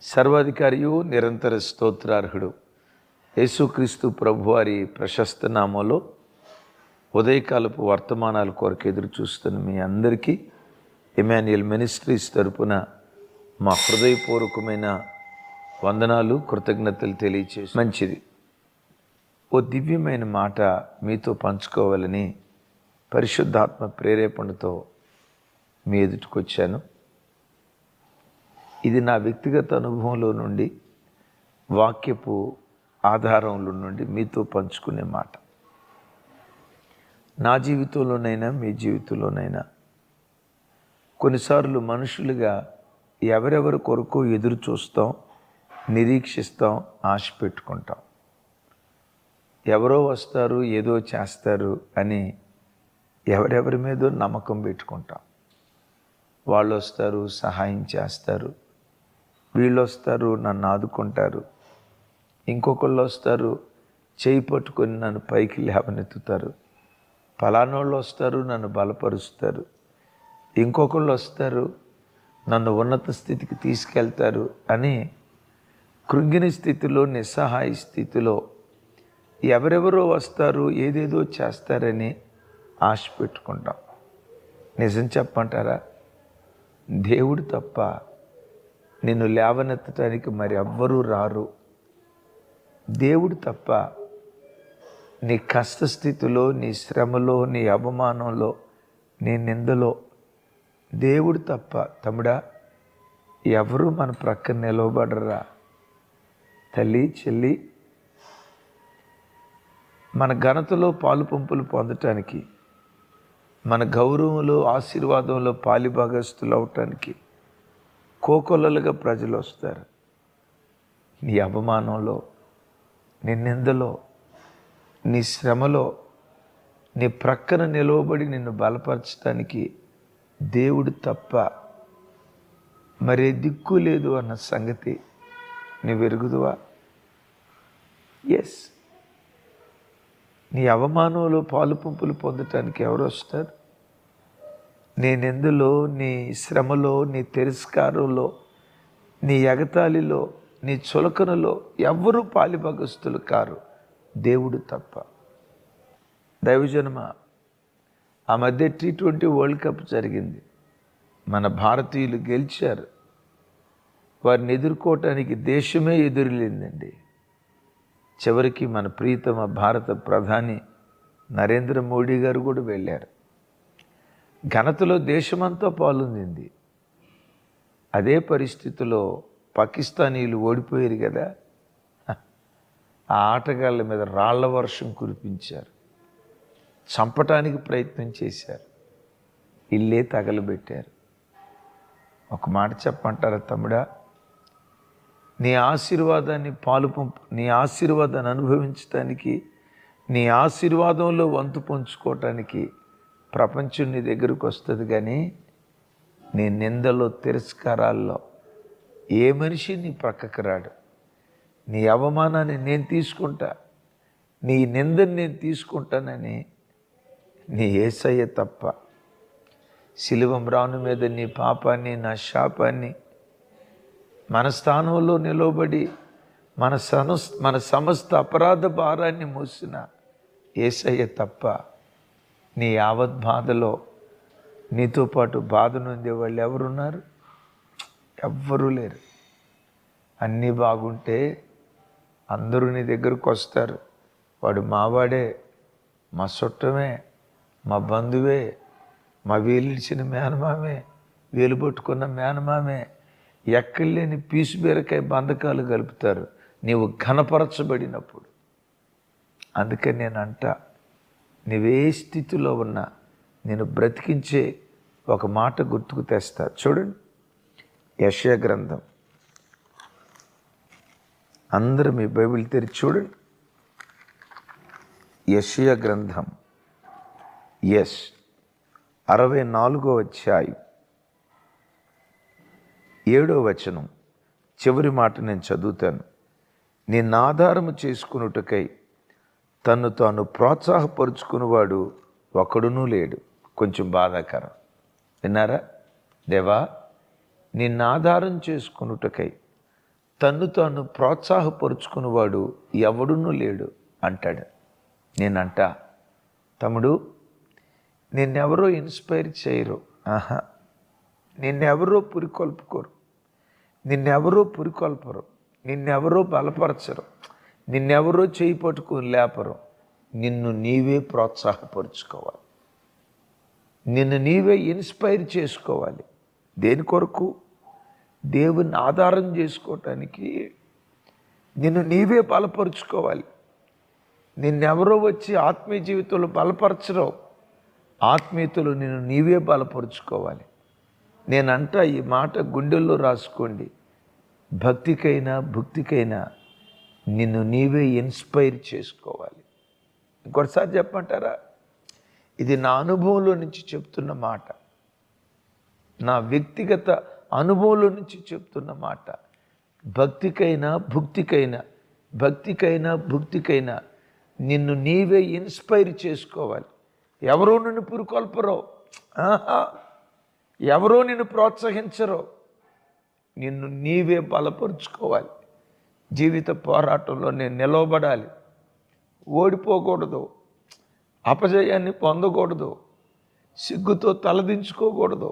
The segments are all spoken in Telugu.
సర్వాధికారియు నిరంతర స్తోత్రార్హుడు యేసుక్రీస్తు ప్రభువారి ప్రశస్త నామంలో ఉదయకాలపు వర్తమానాల కొరకు ఎదురు చూస్తున్న మీ అందరికీ ఇమాన్యుయల్ మినిస్ట్రీస్ తరపున మా హృదయపూర్వకమైన వందనాలు కృతజ్ఞతలు తెలియచేసి మంచిది. ఓ దివ్యమైన మాట మీతో పంచుకోవాలని పరిశుద్ధాత్మ ప్రేరేపణతో మీ ఎదుటికొచ్చాను. ఇది నా వ్యక్తిగత అనుభవంలో నుండి, వాక్యపు ఆధారంలో నుండి మీతో పంచుకునే మాట. నా జీవితంలోనైనా మీ జీవితంలోనైనా కొన్నిసార్లు మనుషులుగా ఎవరెవరి కొరకు ఎదురు చూస్తాం, నిరీక్షిస్తాం, ఆశ పెట్టుకుంటాం. ఎవరో వస్తారు, ఏదో చేస్తారు అని ఎవరెవరి మీదో నమ్మకం పెట్టుకుంటాం. వాళ్ళు వస్తారు, సహాయం చేస్తారు, వీళ్ళు వస్తారు, నన్ను ఆదుకుంటారు, ఇంకొకళ్ళు వస్తారు, చేయి పట్టుకొని నన్ను పైకి లేవనెత్తుతారు, ఫలానోళ్ళు వస్తారు, నన్ను బలపరుస్తారు, ఇంకొకళ్ళు వస్తారు, నన్ను ఉన్నత స్థితికి తీసుకెళ్తారు అని కృంగిన స్థితిలో, నిస్సహాయ స్థితిలో ఎవరెవరో వస్తారు, ఏదేదో చేస్తారని ఆశ పెట్టుకుంటాం. నిజం చెప్పంటారా? దేవుడు తప్ప నిన్ను లేవనెత్తడానికి మరి ఎవ్వరూ రారు. దేవుడు తప్ప నీ కష్టస్థితిలో, నీ శ్రమలో, నీ అవమానంలో, నీ నిందలో దేవుడు తప్ప తమ్ముడా ఎవరు మన ప్రక్కన నిలవబడరా? తల్లి, చెల్లి, మన ఘనతలో పాలు పంపులు పొందటానికి, మన గౌరవంలో, ఆశీర్వాదంలో పాలిభాగస్తులు అవటానికి కోకొల్లలుగా ప్రజలు వస్తారు. నీ అవమానంలో, నీ నిందలో, నీ శ్రమలో నీ ప్రక్కన నిలవబడి నిన్ను బలపరచడానికి దేవుడు తప్ప మరే దిక్కు లేదు అన్న సంగతి నీవు ఎరుగుదువా? ఎస్, నీ అవమానంలో పాలు పంపులు పొందటానికి ఎవరు వస్తారు? నీ నిందలో, నీ శ్రమలో, నీ తిరస్కారంలో, నీ ఎగతాళిలో, నీ చులకనలో ఎవ్వరూ పాలిభాగస్తులు కారు, దేవుడు తప్ప. దైవజనమ, ఆ మధ్య T20 వరల్డ్ కప్ జరిగింది. మన భారతీయులు గెలిచారు. వారిని ఎదుర్కోవటానికి దేశమే ఎదురులేదండి. చివరికి మన ప్రియతమ భారత ప్రధాని నరేంద్ర మోడీ గారు కూడా వెళ్ళారు. ఘనతలో దేశమంతా పాల్గొంది. అదే పరిస్థితిలో పాకిస్తానీలు ఓడిపోయారు కదా. ఆ ఆటగాళ్ళ మీద రాళ్ల వర్షం కురిపించారు, చంపటానికి ప్రయత్నం చేశారు, ఇల్లే తగలబెట్టారు. ఒక మాట చెప్పంటారా తమ్ముడా? నీ ఆశీర్వాదాన్ని నీ ఆశీర్వాదాన్ని అనుభవించటానికి, నీ ఆశీర్వాదంలో వంతు పంచుకోవటానికి ప్రపంచం నీ దగ్గరకు వస్తుంది. కానీ నీ నిందలో, తిరస్కారాల్లో ఏ మనిషి నీ ప్రక్కకు రాడు. నీ అవమానాన్ని నేను తీసుకుంటా, నీ నిందని నేను తీసుకుంటానని నీ యేసయ్య తప్ప శిలువ మ్రాను మీద నీ పాపాన్ని, నా శాపాన్ని మన స్థానంలో నిలవబడి మన సమస్త అపరాధ భారాన్ని మోసిన యేసయ్య తప్ప నీ యావత్ బాధలో నీతో పాటు బాధ నొందే వాళ్ళు ఎవరున్నారు? ఎవ్వరూ లేరు. అన్నీ బాగుంటే అందరూ నీ దగ్గరకు వస్తారు. వాడు మావాడే, మా చుట్టమే, మా బంధువే, మా వేలిడిచిన మేనమామే, వేలు పట్టుకున్న మేనమామే, ఎక్కడ లేని పీసు బీరకాయ బంధకాలు కలుపుతారు నీవు ఘనపరచబడినప్పుడు. అందుకని నేను అంటా, నీవే స్థితిలో ఉన్నా నేను బ్రతికించే ఒక మాట గుర్తుకు తెస్తా. చూడండి, యెషయా గ్రంథం. అందరూ మీ బైబిల్ తెరిచి చూడండి. యెషయా గ్రంథం 64వ అధ్యాయం 7వ వచనం చివరి మాట నేను చదువుతాను. నిన్ను ఆధారము చేసుకున్నట్టుకై తన్ను తాను ప్రోత్సాహపరుచుకునేవాడు ఒకడునూ లేడు. కొంచెం బాధాకరం. విన్నారా? దేవా, నిన్ను ఆధారం చేసుకున్నట్టుకై తన్ను తాను ప్రోత్సాహపరుచుకునేవాడు ఎవడునూ లేడు అంటాడు. నేనంట, తమ్ముడు, నిన్నెవరో ఇన్స్పైర్ చేయరు, నిన్నెవరో పురికొల్పుకోరు, నిన్నెవరో పురికొల్పరు, నిన్నెవరో బలపరచరు, నిన్నెవరో చేయి పట్టుకొని లేపరు. నిన్ను నీవే ప్రోత్సాహపరుచుకోవాలి, నిన్ను నీవే ఇన్స్పైర్ చేసుకోవాలి. దేని కొరకు? దేవుని ఆధారం చేసుకోవటానికి నిన్ను నీవే బలపరుచుకోవాలి. నిన్నెవరో వచ్చి ఆత్మీయ జీవితంలో బలపరచరు, ఆత్మీయతలో నిన్ను నీవే బలపరుచుకోవాలి. నేనంట, ఈ మాట గుండెల్లో రాసుకోండి. భక్తికైనా భుక్తికైనా నిన్ను నీవే ఇన్స్పైర్ చేసుకోవాలి. ఇంకోటిసారి చెప్పమంటారా? ఇది నా అనుభవంలో నుంచి చెప్తున్న మాట, నా వ్యక్తిగత అనుభవంలో నుంచి చెప్తున్న మాట. భక్తికైనా భుక్తికైనా నిన్ను నీవే ఇన్స్పైర్ చేసుకోవాలి. ఎవరో నిన్ను పురుకొల్పరో, ఎవరో నిన్ను ప్రోత్సహించరో, నిన్ను నీవే బలపరుచుకోవాలి. జీవిత పోరాటంలో నేను నిలవబడాలి, ఓడిపోకూడదు, అపజయాన్ని పొందకూడదు, సిగ్గుతో తలదించుకోకూడదు,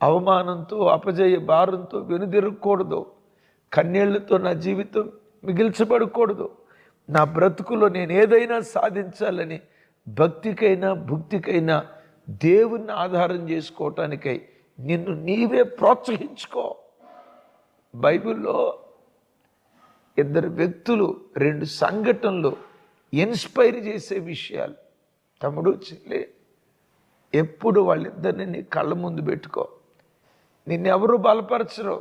అవమానంతో అపజయ భారంతో వెనుదిరగకూడదు, కన్నీళ్లతో నా జీవితం మిగిల్చబడకూడదు. నా బ్రతుకులో నేను ఏదైనా సాధించాలని భుక్తికైనా దేవుణ్ణి ఆధారం చేసుకోవటానికై నిన్ను నీవే ప్రోత్సహించుకో. బైబిల్లో ఇద్దరు వ్యక్తులు, 2 సంఘటనలు ఇన్స్పైర్ చేసే విషయాలు. తమ్ముడు, చెల్లి, ఎప్పుడు వాళ్ళిద్దరిని నీ కళ్ళ ముందు పెట్టుకో. నిన్నెవరూ బలపరచరు,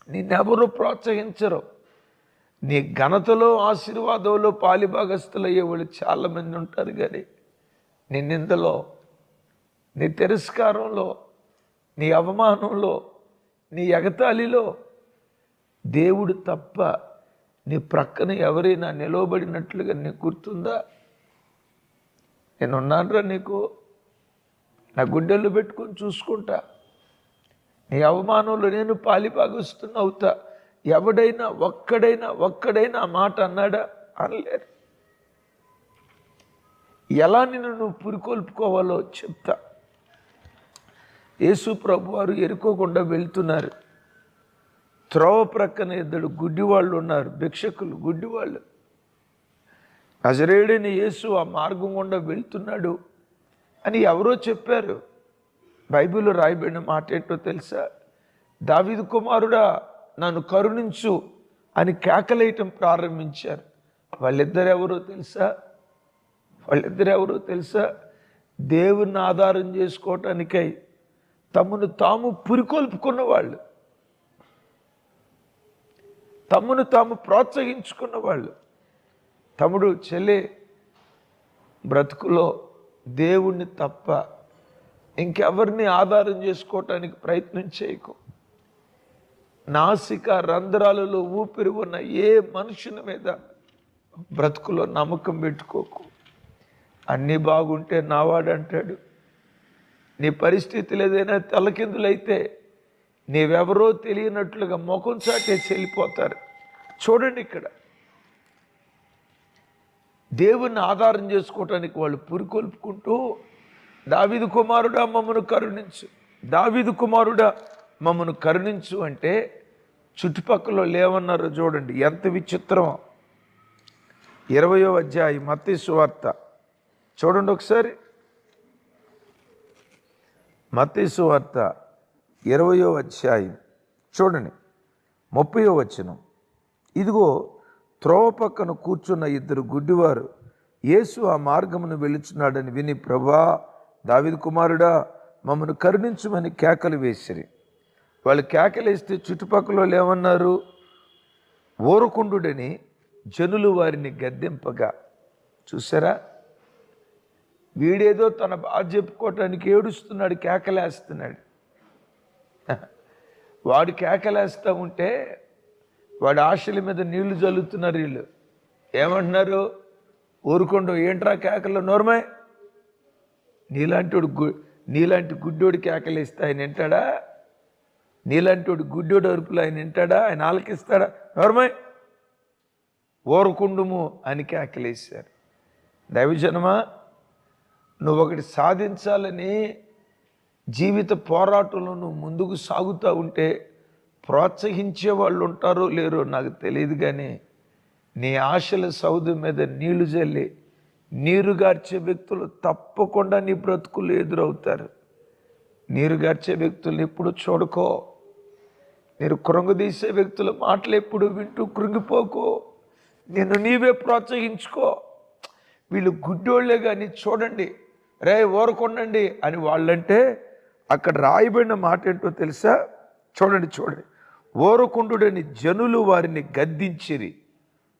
నిన్నెవరూ ప్రోత్సహించరు. నీ ఘనతలో ఆశీర్వాదంలో పాలిభాగస్తులయ్యే వాళ్ళు చాలామంది ఉంటారు, కానీ నీ నిందలో, నీ తిరస్కారంలో, నీ అవమానంలో, నీ ఎగతాళిలో దేవుడు తప్ప నీ ప్రక్కన ఎవరైనా నిలవబడినట్లుగా నీకు గుర్తుందా? నేనున్నానురా నీకు, నా గుండెల్లో పెట్టుకొని చూసుకుంటా. నీ అవమానంలో నేను పాలిభాగస్తున్న అవుతా. ఎవడైనా ఒక్కడైనా ఆ మాట అన్నాడా? అనలేరు. ఎలా నిన్ను నువ్వు పురికొల్పుకోవాలో చెప్తా. యేసు ప్రభు వారు ఎరుకోకుండా వెళ్తున్నారు. త్రోవ ప్రక్కన 2 గుడ్డివాళ్ళు ఉన్నారు, భిక్షకులు, గుడ్డివాళ్ళు. నజరేయుడైన యేసు ఆ మార్గం గుండా వెళ్తున్నాడు అని ఎవరో చెప్పారు. బైబిల్లో రాయబడిన మాట ఏంటో తెలుసా? దావీదు కుమారుడా, నన్ను కరుణించు అని కేకలేయటం ప్రారంభించారు. వాళ్ళిద్దరెవరో తెలుసా? దేవుణ్ణి ఆధారం చేసుకోవటానికై తమను తాము పురికొల్పుకున్న వాళ్ళు, తమను తాము ప్రోత్సహించుకున్న వాళ్ళు. తమ్ముడు, చెల్లి, బ్రతుకులో దేవుణ్ణి తప్ప ఇంకెవరిని ఆధారం చేసుకోవటానికి ప్రయత్నం చేయకు. నాసిక రంధ్రాలలో ఊపిరి ఉన్న ఏ మనుషుని మీద బ్రతుకులో నమ్మకం పెట్టుకోకు. అన్నీ బాగుంటే నావాడంటాడు. నీ పరిస్థితులు ఏదైనా తలకిందులైతే నీవెవరో తెలియనట్లుగా ముఖం చాటేసి వెళ్ళిపోతారు. చూడండి, ఇక్కడ దేవుణ్ణి ఆధారం చేసుకోవటానికి వాళ్ళు పురికొల్పుకుంటూ, దావీదు కుమారుడా మమ్మను కరుణించు, దావీదు కుమారుడా మమ్మను కరుణించు అంటే చుట్టుపక్కల లేవన్నారో చూడండి. ఎంత విచిత్రమో. 20వ అధ్యాయం మత్తయి సువార్త చూడండి ఒకసారి. మత్తయి సువార్త 20వ అధ్యాయం చూడండి, 30వ వచనం. ఇదిగో, త్రోవ పక్కన కూర్చున్న 2 గుడ్డివారు యేసు ఆ మార్గమును వెళుచున్నాడని విని, ప్రభువా, దావీదు కుమారుడా మమ్మను కరుణించుమని కేకలు వేసిరి. వాళ్ళు కేకలేస్తే చుట్టుపక్కల ఏమన్నారు? ఊరకుండుడని జనులు వారిని గద్దెంపగా. చూసారా? వీడేదో తన బాధ చెప్పుకోవటానికి ఏడుస్తున్నాడు, కేకలేస్తున్నాడు. వాడు కేకలేస్తూ ఉంటే వాడి ఆశల మీద నీళ్లు జల్లుతున్నారు. వీళ్ళు ఏమంటున్నారు? ఊరుకుండు, ఏంట్రా కేకలు, నోర్మే, నీలాంటి గుడ్డోడు కేకలేస్తే ఆయన వింటాడా? నీలాంటి గుడ్డోడు అరుపులు ఆయన వింటాడా? ఆయన ఆలకిస్తాడా? ఎవరమై ఓరకుండుము అని కేకలేశారు. దైవజనమా, నువ్వు ఒకటి సాధించాలని జీవిత పోరాటంలో నువ్వు ముందుకు సాగుతూ ఉంటే ప్రోత్సహించే వాళ్ళు ఉంటారో లేరో నాకు తెలియదు, కానీ నీ ఆశల సౌధం మీద నీళ్లు జల్లి నీరుగార్చే వ్యక్తులు తప్పకుండా నీ బ్రతుకులు ఎదురవుతారు. నీరుగార్చే వ్యక్తులను ఎప్పుడు చూడకో. మీరు కృంగదీసే వ్యక్తుల మాటలు ఎప్పుడు వింటూ కృంగిపోకో. నిన్ను నీవే ప్రోత్సహించుకో. వీళ్ళు గుడ్డోళ్లే కానీ చూడండి, రే ఓరకొండండి అని వాళ్ళంటే అక్కడ రాయబడిన మాట ఏంటో తెలుసా? చూడండి. ఓరకుండుడని జనులు వారిని గద్దించిరి.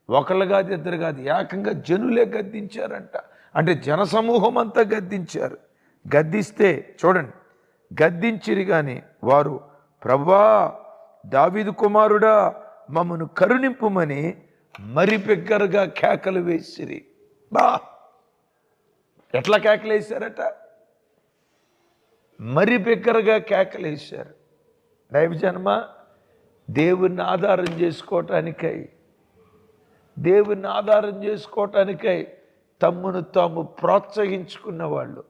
ఒకళ్ళు కాదు, ఇద్దరు కాదు, ఏకంగా జనులే గద్దించారంట. అంటే జనసమూహం అంతా గద్దించారు. గద్దిస్తే చూడండి, గద్దించిరి కానీ వారు, ప్రభువా దావీదు కుమారుడా మమ్మను కరుణింపుమని మరి బిగ్గరగా కేకలు వేసిరి. ఎట్లా కేకలు వేశారట? మరి బిగ్గరగా కేకలు వేశారు. దైవజన్మ, దేవుని ఆధారం చేసుకోవటానికై తమ్మును తాము ప్రోత్సహించుకున్న వాళ్ళు.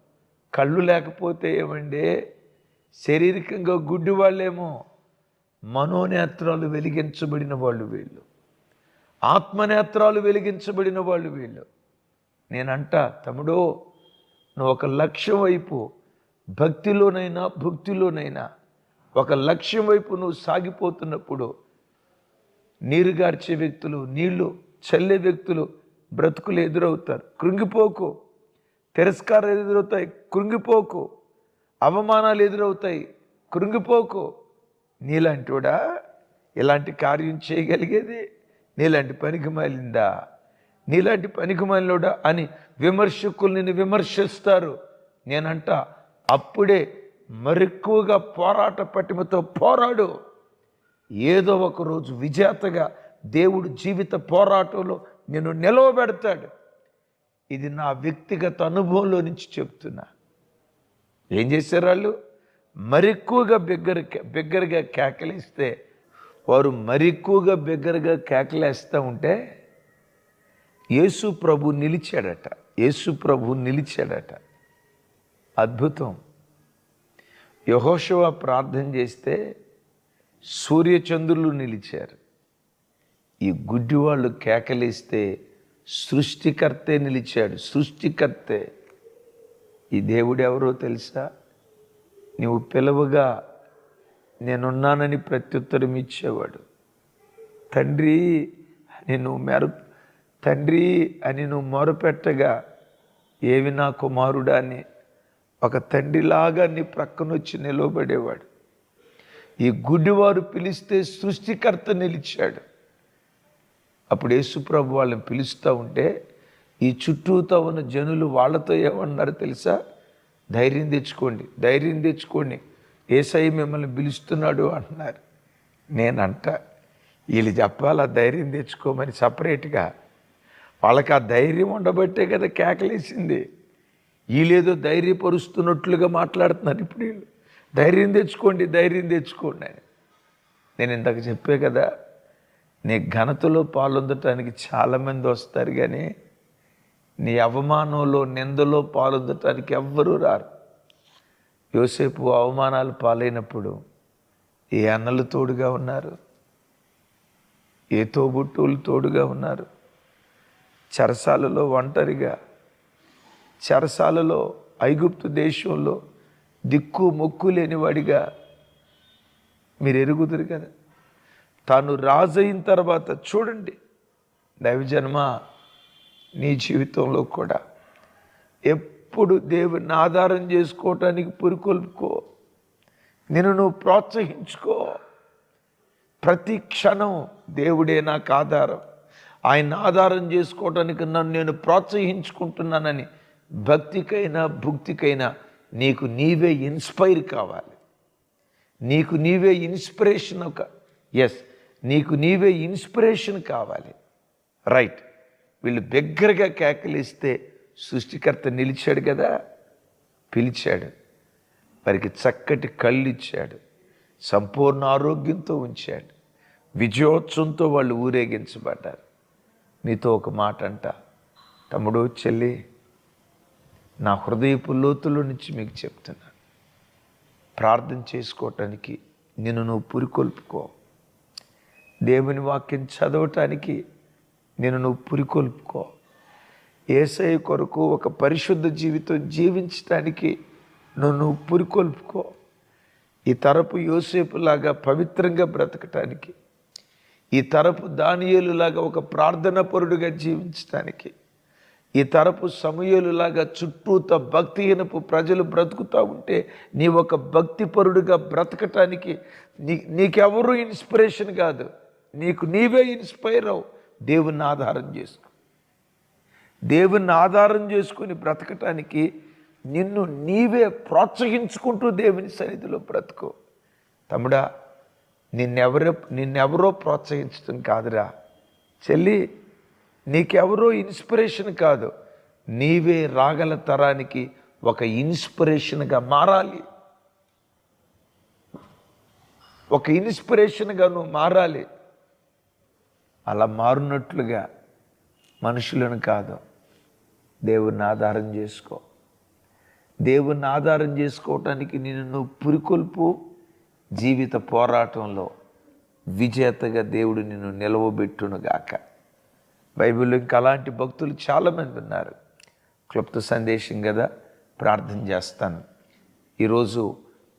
కళ్ళు లేకపోతే ఏమండి, శారీరకంగా గుడ్డి వాళ్ళేమో, మనోనేత్రాలు వెలిగించబడిన వాళ్ళు వీళ్ళు, ఆత్మనేత్రాలు వెలిగించబడిన వాళ్ళు వీళ్ళు. నేనంట, తమ్ముడు, నువ్వు ఒక లక్ష్యం వైపు భక్తిలోనైనా భక్తిలోనైనా ఒక లక్ష్యం వైపు నువ్వు సాగిపోతున్నప్పుడు నీరుగార్చే వ్యక్తులు, నీళ్లు చల్లే వ్యక్తులు బ్రతుకులు ఎదురవుతారు. కృంగిపోకు. తిరస్కారాలు ఎదురవుతాయి, కృంగిపోకు. అవమానాలు ఎదురవుతాయి, కృంగిపోకు. నీలాంటివాడా ఇలాంటి కార్యం చేయగలిగేది? నీలాంటి పనికి మాలిందా, నీలాంటి పనికి మాలినోడా అని విమర్శకులు నిన్ను విమర్శిస్తారు. నేనంట, అప్పుడే మరెక్కువగా పోరాట పటిమతో పోరాడు. ఏదో ఒక రోజు విజేతగా దేవుడు జీవిత పోరాటంలో నిన్ను నిలవబెడతాడు. ఇది నా వ్యక్తిగత అనుభవంలో నుంచి చెప్తున్నా. ఏం చేశారు వాళ్ళు? మరెక్కువగా బిగ్గరగా కేకలేస్తే, వారు మరెక్కువగా బిగ్గరగా కేకలేస్తూ ఉంటే యేసు ప్రభు నిలిచాడట. అద్భుతం. యెహోషువ ప్రార్థన చేస్తే సూర్యచంద్రులు నిలిచారు. ఈ గుడ్డి వాళ్ళు కేకలేస్తే సృష్టికర్తే నిలిచాడు. సృష్టికర్తే. ఈ దేవుడు ఎవరో తెలుసా? నువ్వు పిలవగా నేనున్నానని ప్రత్యుత్తరం ఇచ్చేవాడు. తండ్రి అని నువ్వు మొరపెట్టగా, ఏవి నా కుమారుడా అని ఒక తండ్రిలాగా నీ ప్రక్కనొచ్చి నిలవబడేవాడు. ఈ గుడ్డివారు పిలిస్తే సృష్టికర్త నిలిచాడు. అప్పుడు యేసుప్రభు వాళ్ళని పిలుస్తూ ఉంటే ఈ చుట్టూతో ఉన్న జనులు వాళ్ళతో ఏమన్నారు తెలుసా? ధైర్యం తెచ్చుకోండి, యేసయ్య మిమ్మల్ని పిలుస్తున్నాడు అంటున్నారు. నేనంట, వీళ్ళు చెప్పాలా ధైర్యం తెచ్చుకోమని సపరేట్గా? వాళ్ళకి ఆ ధైర్యం ఉండబట్టే కదా కేకలేసింది. వీళ్ళేదో ధైర్యపరుస్తున్నట్లుగా మాట్లాడుతున్నారు ఇప్పుడు వీళ్ళు. ధైర్యం తెచ్చుకోండి అని. నేను ఇందాక చెప్పే కదా, నీ ఘనతలో పాల్గొనడానికి చాలామంది వస్తారు, కానీ నీ అవమానంలో నిందలో పాల్గొనడానికి ఎవ్వరూ రారు. యోసేపు అవమానాలు పాలైనప్పుడు ఏ అన్నలు తోడుగా ఉన్నారు? ఏ తోబుట్టువులు తోడుగా ఉన్నారు? చెరసాలలో ఒంటరిగా, చెరసాలలో ఐగుప్తు దేశంలో దిక్కు మొక్కు లేనివాడిగా మీరు ఎరుగుదురు కదా. తాను రాజైన తర్వాత చూడండి దైవజన్మ, నీ జీవితంలో కూడా ఎప్పుడు దేవుని ఆధారం చేసుకోవటానికి పురికొల్పుకో. నువ్వు ప్రోత్సహించుకో. ప్రతి క్షణం దేవుడే నాకు ఆధారం, ఆయన ఆధారం చేసుకోవటానికి నన్ను నేను ప్రోత్సహించుకుంటున్నానని భక్తికైనా భుక్తికైనా నీకు నీవే ఇన్స్పైర్ కావాలి. నీకు నీవే ఇన్స్పిరేషన్ నీకు నీవే ఇన్స్పిరేషన్ కావాలి. రైట్. వీళ్ళు బిగ్గరగా కేకలిస్తే సృష్టికర్త నిలిచాడు కదా, పిలిచాడు. వారికి చక్కటి కళ్ళు ఇచ్చాడు, సంపూర్ణ ఆరోగ్యంతో ఉంచాడు. విజయోత్సవంతో వాళ్ళు ఊరేగించబడ్డారు. నీతో ఒక మాట అంట, తమ్ముడు చెల్లి, నా హృదయపు లోతుల నుంచి మీకు చెప్తున్నాను, ప్రార్థన చేసుకోవటానికి నిన్ను నువ్వు పురికొల్పుకో. దేవుని వాక్యం చదవటానికి నిన్ను నువ్వు పురికొల్పుకో. యేసయ్య కొరకు ఒక పరిశుద్ధ జీవితం జీవించటానికి నువ్వు పురికొల్పుకో. ఈ తరపు యోసేపులాగా పవిత్రంగా బ్రతకటానికి, ఈ తరపు దానియేలులాగా ఒక ప్రార్థనా పరుడుగా జీవించటానికి, ఈ తరపు సమూయేలులాగా చుట్టూత భక్తిహీనపు ప్రజలు బ్రతుకుతూ ఉంటే నీ ఒక భక్తిపరుడుగా బ్రతకటానికి నీకెవరూ ఇన్స్పిరేషన్ కాదు, నీకు నీవే ఇన్స్పైర్ అవు. దేవుని ఆధారం చేసుకో. దేవుని ఆధారం చేసుకుని బ్రతకటానికి నిన్ను నీవే ప్రోత్సహించుకుంటూ దేవుని సన్నిధిలో బ్రతుకో. తమ్ముడా, నిన్నెవరో ప్రోత్సహించడం కాదురా చెల్లి, నీకెవరో ఇన్స్పిరేషన్ కాదు, నీవే రాగల తరానికి ఒక ఇన్స్పిరేషన్గా మారాలి. ఒక ఇన్స్పిరేషన్గా నువ్వు మారాలి. అలా మారున్నట్లుగా మనుషులను కాదు, దేవుణ్ణి ఆధారం చేసుకో. దేవుణ్ణి ఆధారం చేసుకోవటానికి నిన్ను నువ్వు పురికొల్పు. జీవిత పోరాటంలో విజేతగా దేవుడు నిన్ను నిలవబెట్టునుగాక. బైబిల్లో ఇంకా అలాంటి భక్తులు చాలామంది ఉన్నారు. క్లుప్త సందేశం కదా, ప్రార్థన చేస్తాను. ఈరోజు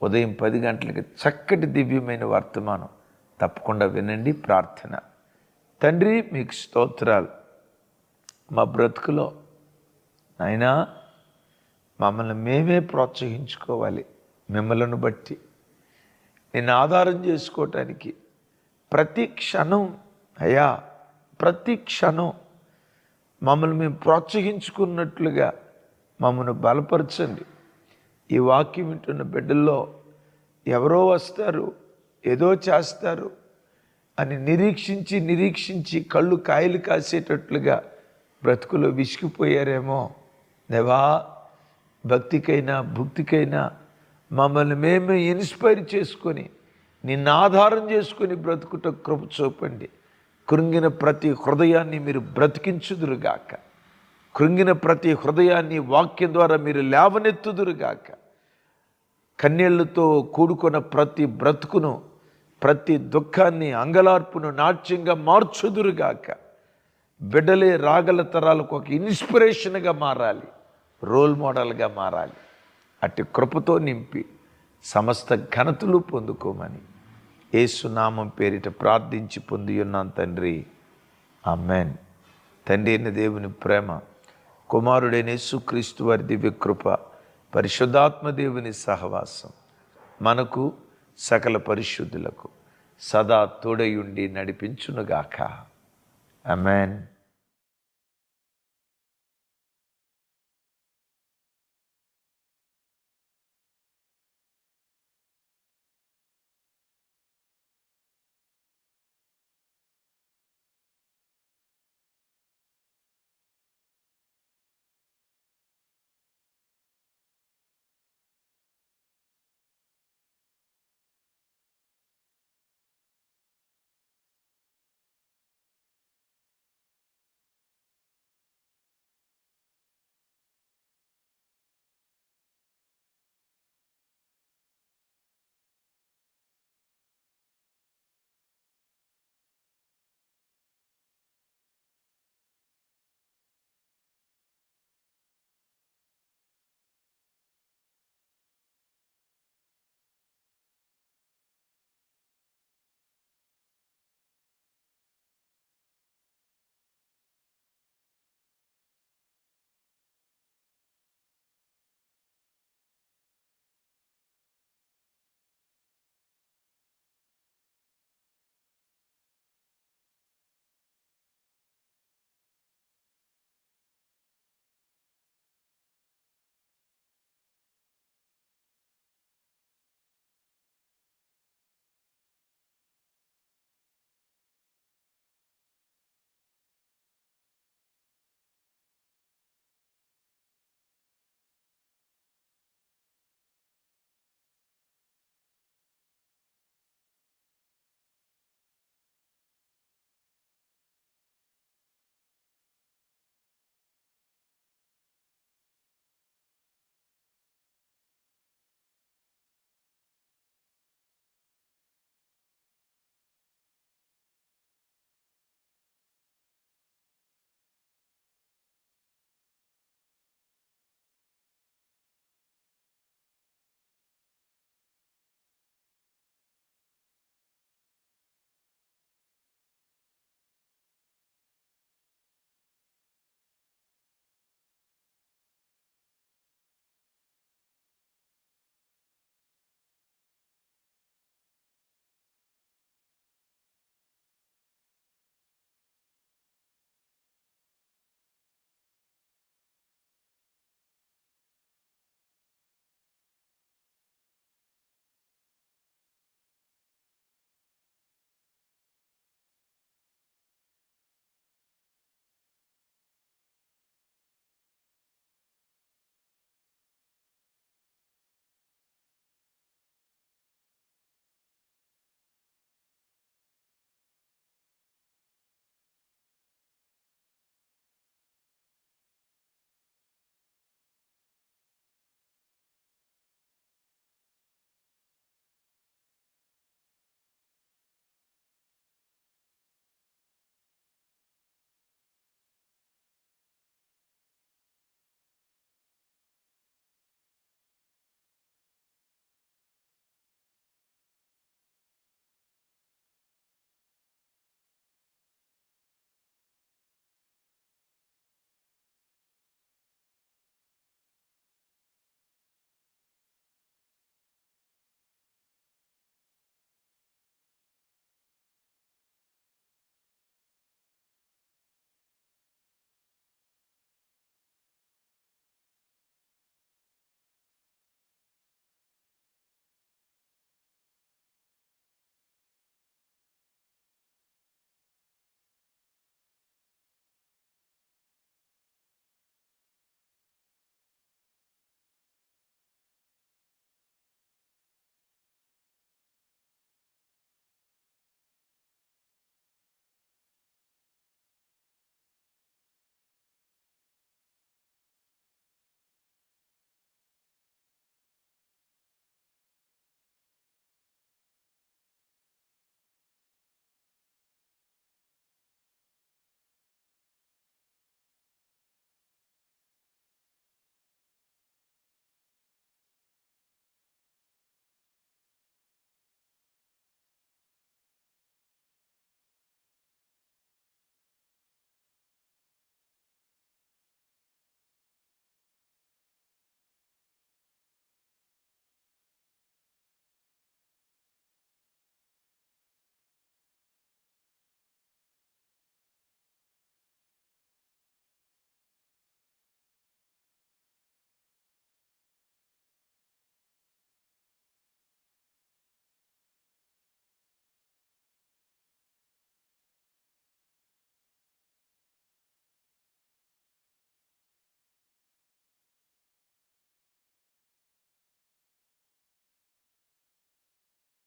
ఉదయం 10 గంటలకి చక్కటి దివ్యమైన వర్తమానం తప్పకుండా వినండి. ప్రార్థన. తండ్రి, మీకు స్తోత్రాలు. మా బ్రతుకులో నాయనా మమ్మల్ని మేమే ప్రోత్సహించుకోవాలి. మిమ్మల్ని బట్టి నిన్ను ఆధారం చేసుకోవటానికి ప్రతి క్షణం అయ్యా, ప్రతి క్షణం మమ్మల్ని మేము ప్రోత్సహించుకున్నట్లుగా మమ్మల్ని బలపరచండి. ఈ వాక్యం వింటున్న బిడ్డల్లో ఎవరో వస్తారు, ఏదో చేస్తారు అని నిరీక్షించి కళ్ళు కాయలు కాసేటట్లుగా బ్రతుకులో విసిగిపోయారేమో. దేవా, భక్తికైనా భుక్తికైనా మమ్మల్ని మేమే ఇన్స్పైర్ చేసుకొని నిన్ను ఆధారం చేసుకొని బ్రతుకుట కృప చూపండి. కృంగిన ప్రతి హృదయాన్ని మీరు బ్రతికించుదురుగాక. కృంగిన ప్రతి హృదయాన్ని వాక్యం ద్వారా మీరు లేవనెత్తుదురుగాక. కన్నీళ్లతో కూడుకున్న ప్రతి బ్రతుకును, ప్రతి దుఃఖాన్ని, అంగలార్పును నాట్యంగా మార్చుదురుగాక. బిడ్డలే రాగల తరాలకు ఒక ఇన్స్పిరేషన్గా మారాలి, రోల్ మోడల్గా మారాలి. అట్టి కృపతో నింపి సమస్త ఘనతలు పొందుకోమని యేసు నామం పేరిట ప్రార్థించి పొంది ఉన్నాను తండ్రి, ఆమెన్. తండ్రి అయిన దేవుని ప్రేమ, కుమారుడైన యేసుక్రీస్తు వారి దివ్య కృప, పరిశుద్ధాత్మ దేవుని సహవాసం మనకు సకల పరిశుద్ధులకు సదా తోడయుండి నడిపించునుగాక. ఆమెన్.